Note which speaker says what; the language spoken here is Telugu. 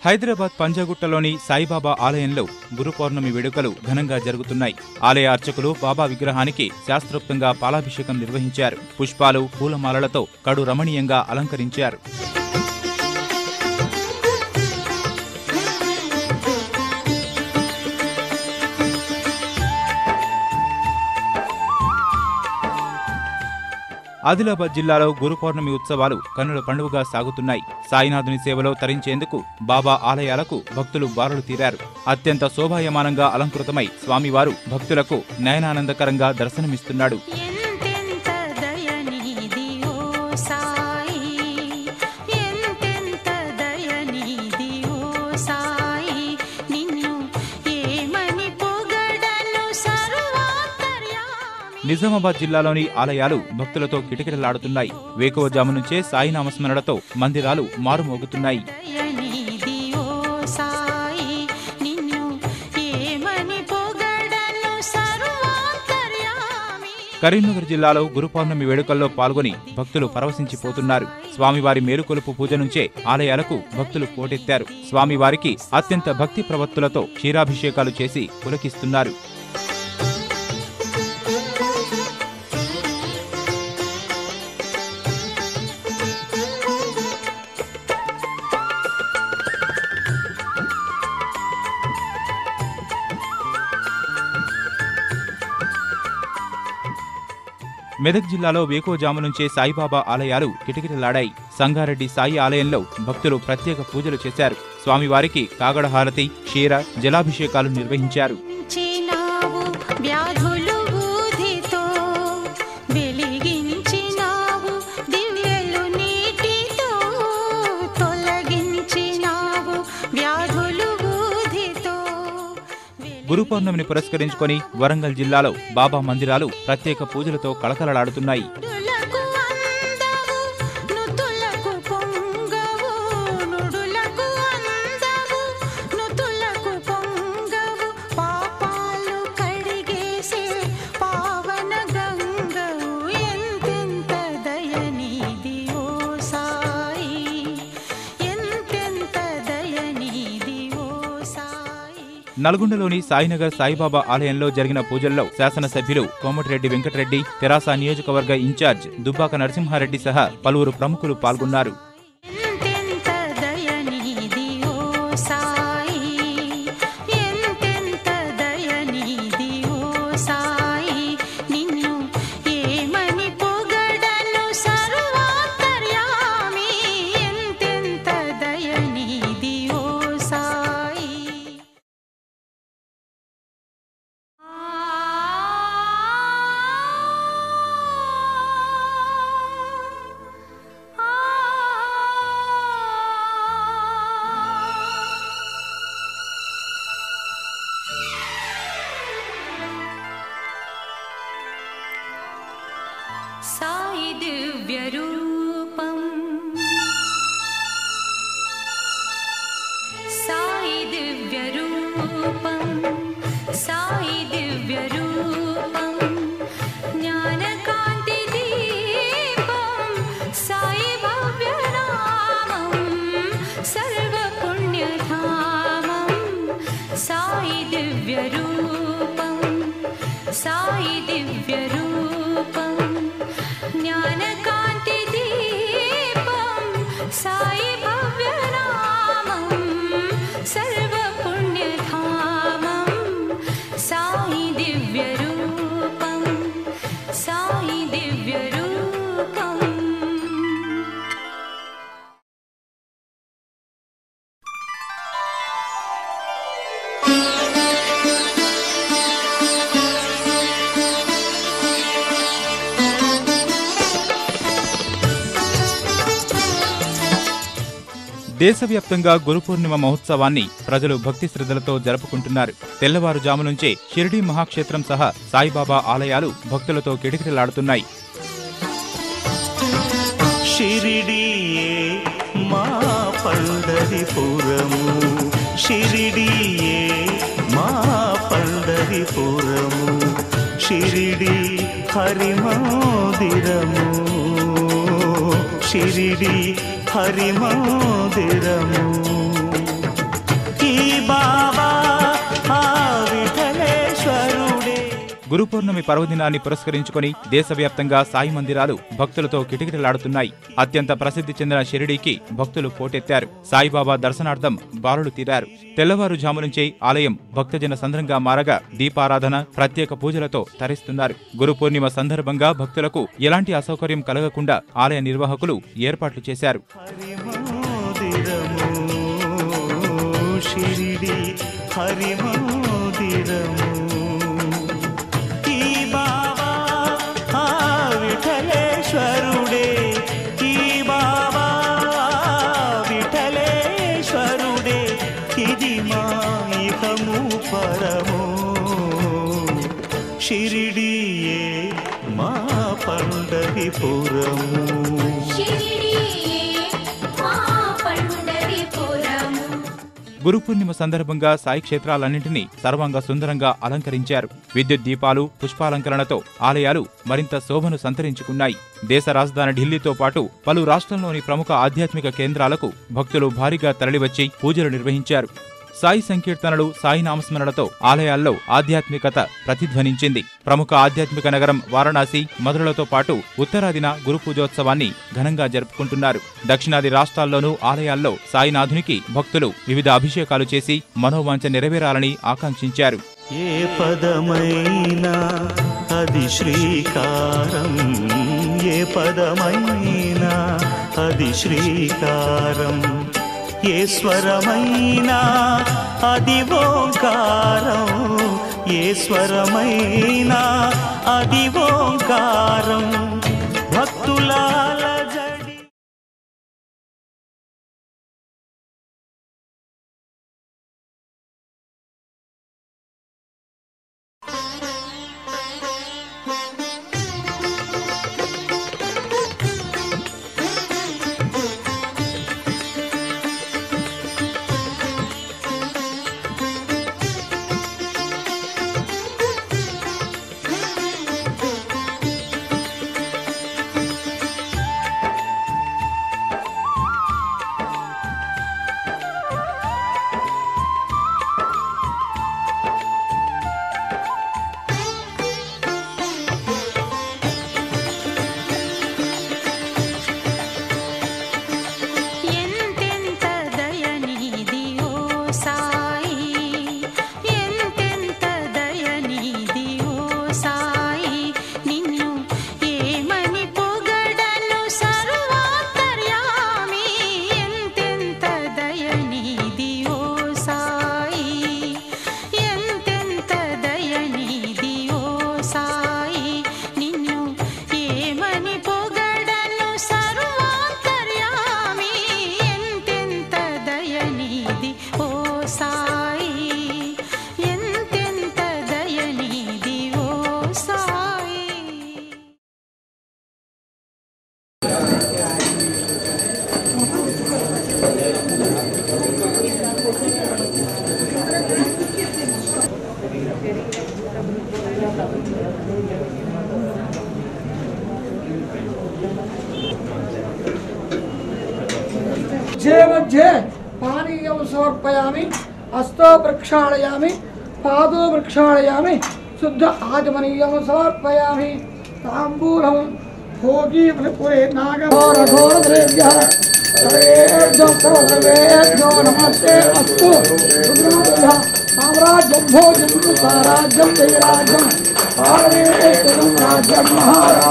Speaker 1: హైదరాబాద్ పంజాగుట్టలోని సాయిబాబా ఆలయంలో గురు పౌర్ణమి వేడుకలు ఘనంగా జరుగుతున్నాయి. ఆలయ అర్చకులు బాబా విగ్రహానికి శాస్త్రోక్తంగా పాలాభిషేకం నిర్వహించారు. పుష్పాలు, పూలమాలలతో కడు రమణీయంగా అలంకరించారు. ఆదిలాబాద్ జిల్లాలో గురు పౌర్ణమి ఉత్సవాలు కన్నుల పండుగగా సాగుతున్నాయి. సాయినాథుని సేవలో తరించేందుకు బాబా ఆలయాలకు భక్తులు బారులు తీరారు. అత్యంత శోభాయమానంగా అలంకృతమై స్వామివారు భక్తులకు నయనానందకరంగా దర్శనమిస్తున్నాడు. నిజామాబాద్ జిల్లాలోని ఆలయాలు భక్తులతో కిటకిటలాడుతున్నాయి. వేకువజాము నుంచే సాయి నామస్మరణలతో మందిరాలు మారుమోగుతున్నాయి. కరీంనగర్ జిల్లాలో గురు పౌర్ణమి వేడుకల్లో పాల్గొని భక్తులు పరవశించిపోతున్నారు. స్వామివారి మేలుకొలుపు పూజ నుంచే ఆలయాలకు భక్తులు పోటెత్తారు. స్వామివారికి అత్యంత భక్తి ప్రవత్తులతో క్షీరాభిషేకాలు చేసి పులకిస్తున్నారు. మెదక్ జిల్లాలో వేకువజాము నుంచే సాయిబాబా ఆలయాలు కిటకిటలాడాయి. సంగారెడ్డి సాయి ఆలయంలో భక్తులు ప్రత్యేక పూజలు చేశారు. స్వామివారికి కాగడహారతి, క్షీర, జలాభిషేకాలు నిర్వహించారు. గురు పౌర్ణమిని పురస్కరించుకొని వరంగల్ జిల్లాలో బాబా మందిరాలు ప్రత్యేక పూజలతో కళకళలాడుతున్నాయి. నల్గొండలోని సాయినగర్ సాయిబాబా ఆలయంలో జరిగిన పూజల్లో శాసనసభ్యులు కోమటిరెడ్డి వెంకటరెడ్డి, తెరాస నియోజకవర్గ ఇన్ఛార్జ్ దుబ్బాక నరసింహారెడ్డి సహా పలువురు ప్రముఖులు పాల్గొన్నారు.
Speaker 2: साई दिव्य रूपम साई दिव्य रूपम साई दिव्य रूपम ज्ञानकांति दीपम साई भव्य नामम सर्व पुण्य धामम साई दिव्य रूपम साई दिव्य रूपम ज्ञानकांति दीपम साई भव्य नामम सर्व पुण्य धामम साई दिव्य रूपम साई दिव्य रूपम।
Speaker 1: దేశవ్యాప్తంగా గురు పూర్ణిమ మహోత్సవాన్ని ప్రజలు భక్తి శ్రద్ధలతో జరుపుకుంటున్నారు. తెల్లవారుజాము నుంచే షిరిడీ మహాక్షేత్రం సహా సాయిబాబా ఆలయాలు భక్తులతో కిటకిటలాడుతున్నాయి.
Speaker 3: షిరిడీయే మా పండరిపురము, షిరిడీయే మా పండరిపురము, షిరిడీ హరి మందిరము, షిరిడీ హరి మందిరము। ఈ బాబా ఆ విఠలేశ్వరుడే.
Speaker 1: గురు పౌర్ణమి పర్వదినాన్ని పురస్కరించుకుని దేశవ్యాప్తంగా సాయి మందిరాలు భక్తులతో కిటకిటలాడుతున్నాయి. అత్యంత ప్రసిద్ధి చెందిన షిరిడీకి భక్తులు పోటెత్తారు. సాయిబాబా దర్శనార్థం బారులు తీరారు. తెల్లవారుజాము నుంచే ఆలయం భక్తజన సంద్రంగా మారగా దీపారాధన, ప్రత్యేక పూజలతో తరిస్తున్నారు. గురు పూర్ణిమ సందర్భంగా భక్తులకు ఎలాంటి అసౌకర్యం కలగకుండా ఆలయ నిర్వాహకులు ఏర్పాట్లు చేశారు.
Speaker 3: షిరిడి హరిమందిరము ఈ బాబా ఆ విఠలేశ్వరుడే. ఈ బాబా విఠలేశ్వరుడే. ఇది మా ఇహము పరము. షిరిడియే మా పండరిపురము.
Speaker 1: గురు పూర్ణిమ సందర్భంగా సాయి క్షేత్రాలన్నింటినీ సర్వంగా సుందరంగా అలంకరించారు. విద్యుత్ దీపాలు, పుష్పాలంకరణతో ఆలయాలు మరింత శోభను సంతరించుకున్నాయి. దేశ రాజధాని ఢిల్లీతో పాటు పలు రాష్ట్రంలోని ప్రముఖ ఆధ్యాత్మిక కేంద్రాలకు భక్తులు భారీగా తరలివచ్చి పూజలు నిర్వహించారు. సాయి సంకీర్తనలు, సాయి నామస్మరణలతో ఆలయాల్లో ఆధ్యాత్మికత ప్రతిధ్వనించింది. ప్రముఖ ఆధ్యాత్మిక నగరం వారణాసి, మధురలతో పాటు ఉత్తరాదిన గురు పూజోత్సవాన్ని ఘనంగా జరుపుకుంటున్నారు. దక్షిణాది రాష్ట్రాల్లోనూ ఆలయాల్లో సాయినాథునికి భక్తులు వివిధ అభిషేకాలు చేసి మనోవాంఛ నెరవేరాలని ఆకాంక్షించారు.
Speaker 3: ఏ పదమైనా అది శ్రీకారం. ఏ పదమైనా అది శ్రీకారం. ఏ స్వరమైనా అది ఓంకారం. ఏ స్వరమైనా అది ఓంకారం. భక్తులాల జడి
Speaker 4: मध्ये पानीयं समर्पयामि, हस्तो प्रक्षालयामि, पादो प्रक्षालयामि, शुद्ध आचमनीयं समर्पयामि, ताम्बूलं भोगी फलपुरे नागघोरघोरद्रेभ्यः सर्वेभ्यो नमस्ते अस्तु। साम्राज्यं भोजनं साराज्यं वैराज्यं राज्यं महाराज